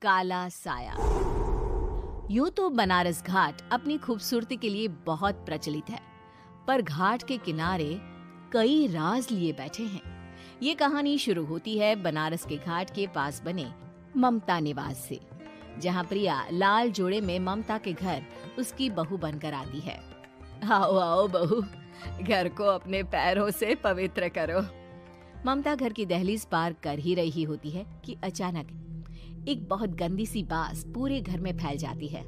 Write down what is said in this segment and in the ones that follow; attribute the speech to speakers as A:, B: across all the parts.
A: काला साया। यूं तो बनारस घाट अपनी खूबसूरती के लिए बहुत प्रचलित है, पर घाट के किनारे कई राज लिए बैठे हैं। ये कहानी शुरू होती है बनारस के घाट के पास बने ममता निवास से, जहाँ प्रिया लाल जोड़े में ममता के घर उसकी बहू बनकर आती है। आओ आओ बहू, घर को अपने पैरों से पवित्र करो। ममता घर की दहलीज पार कर ही रही होती है कि अचानक एक बहुत गंदी सी बास पूरे घर में फैल जाती है।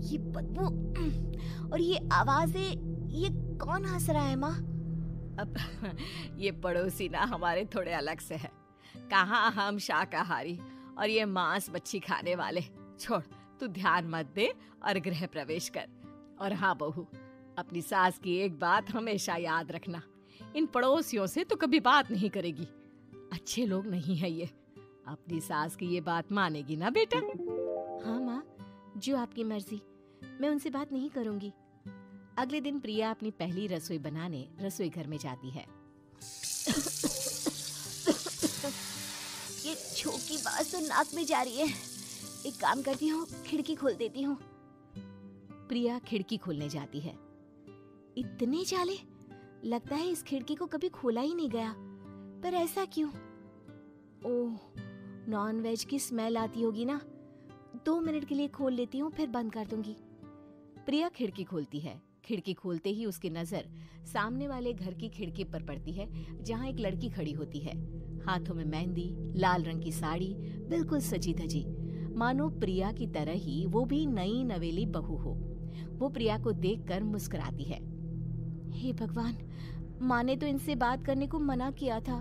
B: ये बदबू और ये आवाजें, ये कौन हंस रहा है माँ?
A: अब ये पड़ोसी ना हमारे थोड़े अलग से है। कहाँ हम शाकाहारी और ये मांस मच्छी खाने वाले। छोड़, तू ध्यान मत दे और गृह प्रवेश कर। और हाँ बहू, अपनी सास की एक बात हमेशा याद रखना, इन पड़ोसियों से तो कभी बात नहीं करेगी। अच्छे लोग नहीं है ये। अपनी सास की ये बात मानेगी ना बेटा?
B: हाँ माँ, जो आपकी मर्जी, मैं उनसे बात नहीं करूंगी।
A: अगले दिन प्रिया अपनी पहली रसोई बनाने रसोई घर में जाती है।
B: ये छोकी बात तो नाक में जा रही है। एक काम करती हूँ, खिड़की खोल देती हूँ।
A: प्रिया खिड़की खोलने जाती है।
B: इतने जाले, लगता है इस खिड़की को कभी खोला ही नहीं गया। पर ऐसा क्यों? ओह, नॉन वेज की स्मेल आती होगी ना। 2 मिनट के लिए खोल लेती हूँ, फिर बंद कर दूंगी।
A: प्रिया खिड़की खोलती है। खिड़की खोलते ही उसकी नजर सामने वाले घर की खिड़की पर पड़ती है, जहाँ एक लड़की खड़ी होती है, हाथों में मेहंदी, लाल रंग की साड़ी, बिल्कुल सजी धजी, मानो प्रिया की तरह ही वो भी नई नवेली बहू हो। वो प्रिया को देखकर मुस्कुराती है।
B: हे भगवान, माँ ने तो इनसे बात करने को मना किया था।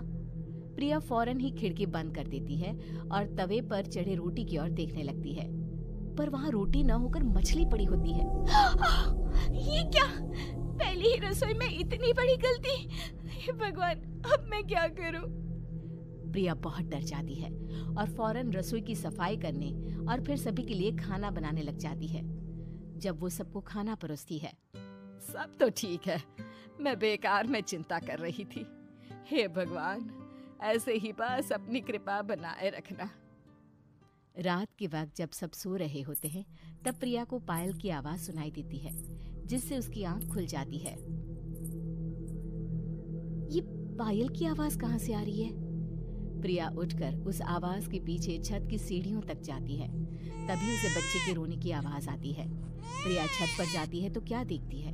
A: प्रिया फौरन ही खिड़की बंद कर देती है और तवे पर चढ़े रोटी की ओर देखने लगती है, पर वहाँ रोटी न होकर मछली पड़ी होती है।
B: ये क्या? पहली ही रसोई में इतनी बड़ी गलती। हे भगवान, अब मैं क्या करूं?
A: प्रिया बहुत डर जाती है और फौरन रसोई की सफाई करने और फिर सभी के लिए खाना बनाने लग जाती है। जब वो सबको खाना परोसती है, सब तो ठीक है, मैं बेकार में चिंता कर रही थी। हे भगवान, ऐसे ही बस अपनी कृपा बनाए रखना। रात के वक्त जब सब सो रहे होते हैं, तब प्रिया को पायल की आवाज सुनाई देती है, जिससे उसकी आंख खुल जाती है।
B: ये पायल की आवाज कहाँ से आ रही है?
A: प्रिया उठकर उस आवाज के पीछे छत की सीढ़ियों तक जाती है। तभी उसे बच्चे के रोने की आवाज आती है। प्रिया छत पर जाती है तो क्या देखती है?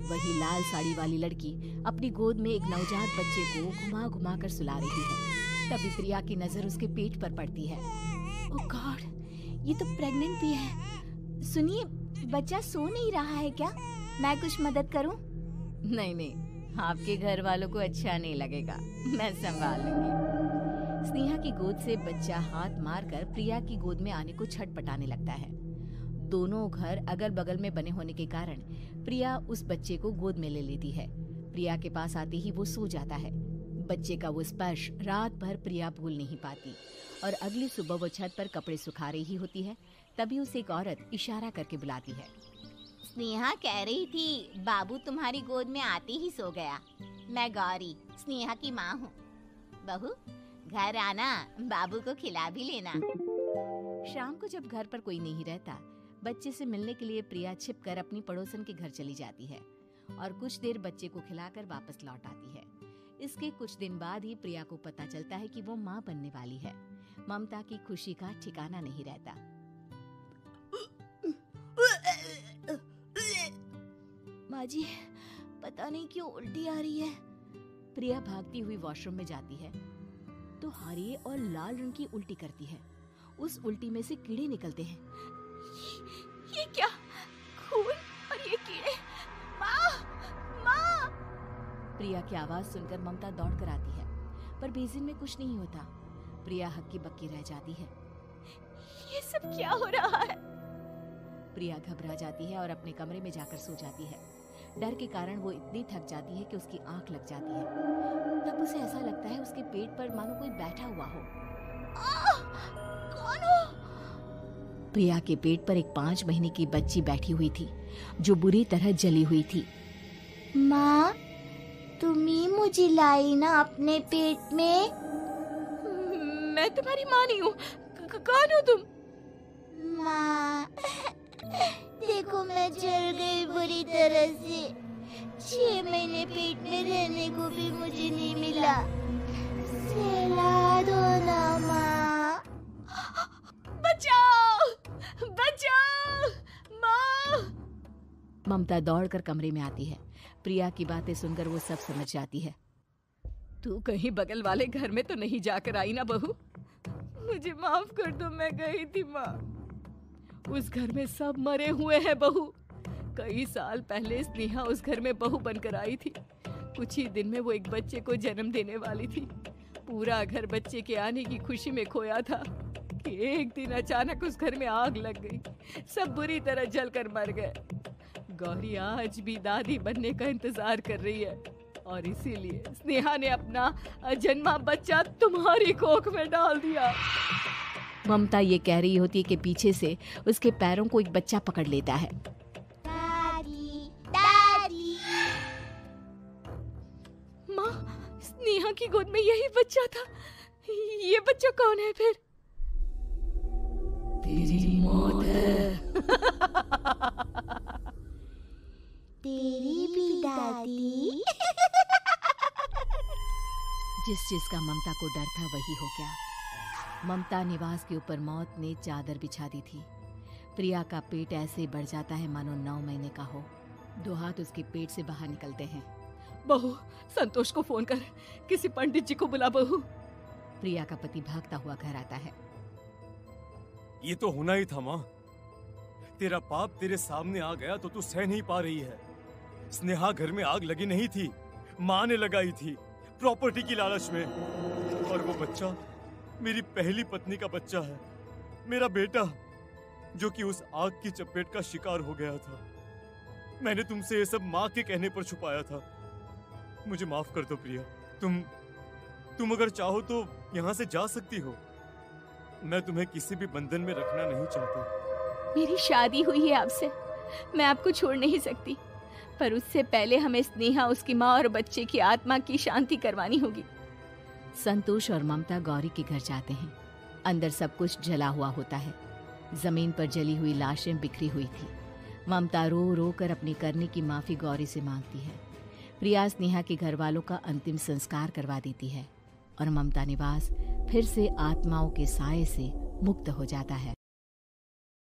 A: वही लाल साड़ी वाली लड़की अपनी गोद में एक नवजात बच्चे को घुमा घुमा कर सुला रही है। तभी प्रिया की नजर उसके पेट पर पड़ती है।
B: ओह गॉड, ये तो प्रेग्नेंट भी है। सुनिए, बच्चा सो नहीं रहा है क्या? मैं कुछ मदद करूं?
A: नहीं नहीं, आपके घर वालों को अच्छा नहीं लगेगा, मैं संभाल लूंगी। स्नेहा की गोद से बच्चा हाथ मारकर प्रिया की गोद में आने को छटपटाने लगता है। दोनों घर अगल बगल में बने होने के कारण प्रिया उस बच्चे को गोद में ले लेती है। प्रिया के पास आते ही वो सो जाता है। बच्चे का वो स्पर्श रात भर प्रिया भूल नहीं पाती और अगली सुबह वो छत पर कपड़े सुखा रही होती है। तभी उसे एक औरत इशारा करके बुलाती है।
B: स्नेहा कह रही थी बाबू तुम्हारी गोद में आते ही सो गया। मैं गौरी, स्नेहा की माँ हूँ। बहू, घर आना, बाबू को खिला भी लेना।
A: शाम को जब घर पर कोई नहीं रहता, बच्चे से मिलने के लिए प्रिया छिपकर अपनी पड़ोसन के घर चली जाती है और कुछ देर बच्चे को खिलाकर वापस लौट आती है। इसके कुछ दिन बाद ही प्रिया को पता चलता है कि वो माँ बनने वाली है। ममता की खुशी का ठिकाना नहीं रहता।
B: माँ जी, पता नहीं क्यों उल्टी आ रही है।
A: प्रिया भागती हुई वॉशरूम में जाती है तो हरे और लाल रंग की उल्टी करती है। उस उल्टी में से कीड़े निकलते हैं।
B: ये क्या? खून और ये कीड़े! माँ! माँ!
A: प्रिया की आवाज सुनकर ममता दौड़ कर आती है, पर बेसिन में कुछ नहीं होता। प्रिया हक्की बक्की रह जाती है।
B: ये सब क्या हो रहा है?
A: प्रिया घबरा जाती है और अपने कमरे में जाकर सो जाती है। डर के कारण वो इतनी थक जाती है कि उसकी आंख लग जाती है। तब उसे ऐसा लगता है उसके पेट पर मानो कोई बैठा हुआ हो।
B: कौन हो?
A: प्रिया के पेट पर एक 5 महीने की बच्ची बैठी हुई थी, जो बुरी तरह जली हुई थी।
B: माँ, तुम ही मुझे लाई ना अपने पेट में।
A: मैं तुम्हारी माँ नहीं हूँ। कौन हो तुम?
B: माँ, देखो मैं जल गई बुरी तरह से। 6 महीने पेट में रहने को भी मुझे नहीं मिला। सहला दो ना माँ।
A: बचाओ, बचाओ, माँ। ममता दौड़कर कमरे में आती है। प्रिया की बातें सुनकर वो सब समझ जाती है। तू कहीं बगल वाले घर में तो नहीं जाकर आई ना बहू? मुझे माफ कर दो, मैं गई थी माँ। उस घर में सब मरे हुए हैं बहू। कई साल पहले स्नेहा उस घर में बहू बनकर आई थी। कुछ ही दिन में वो एक बच्चे को जन्म देने वाली थी। पूरा घर बच्चे के आने की खुशी में खोया था कि एक दिन अचानक उस घर में आग लग गई। सब बुरी तरह जलकर मर गए। गौरी आज भी दादी बनने का इंतजार कर रही है और इसीलिए स्नेहा ने अपना अजन्मा बच्चा तुम्हारी कोख में डाल दिया। ममता ये कह रही होती है कि पीछे से उसके पैरों को एक बच्चा पकड़ लेता है।
B: दादी, दादी।
A: माँ, स्नेहा की गोद में यही बच्चा था। ये बच्चा कौन है फिर? तेरी मौत है।
B: तेरी भी दादी।
A: जिस चीज का ममता को डर था वही हो गया। ममता निवास के ऊपर मौत ने चादर बिछा दी थी। प्रिया का पेट ऐसे बढ़ जाता है मानो 9 महीने का हो। 2 हाथ उसके पेट से बाहर निकलते हैं। बहू, संतोष को फोन कर, किसी पंडित जी को बुला बहू। प्रिया का पति भागता हुआ घर आता है।
C: ये तो होना ही था माँ। तेरा पाप तेरे सामने आ गया तो तू सह नहीं पा रही है। स्नेहा घर में आग लगी नहीं थी, माँ ने लगाई थी प्रॉपर्टी की लालच में। और वो बच्चा मेरी पहली पत्नी का बच्चा है, मेरा बेटा, जो कि उस आग की चपेट का शिकार हो गया था। मैंने तुमसे ये सब माँ के कहने पर छुपाया था। मुझे माफ कर दो प्रिया। तुम अगर चाहो तो यहाँ से जा सकती हो। मैं तुम्हें किसी भी बंधन में रखना नहीं चाहता।
A: मेरी शादी हुई है आपसे, मैं आपको छोड़ नहीं सकती, पर उससे पहले हमें स्नेहा, उसकी माँ और बच्चे की आत्मा की शांति करवानी होगी। संतोष और ममता गौरी के घर जाते हैं। अंदर सब कुछ जला हुआ होता है। जमीन पर जली हुई लाशें बिखरी हुई थी। ममता रो रो कर अपनी करने की माफी गौरी से मांगती है। प्रिया स्नेहा के घर वालों का अंतिम संस्कार करवा देती है और ममता निवास फिर से आत्माओं के साए से मुक्त हो जाता है।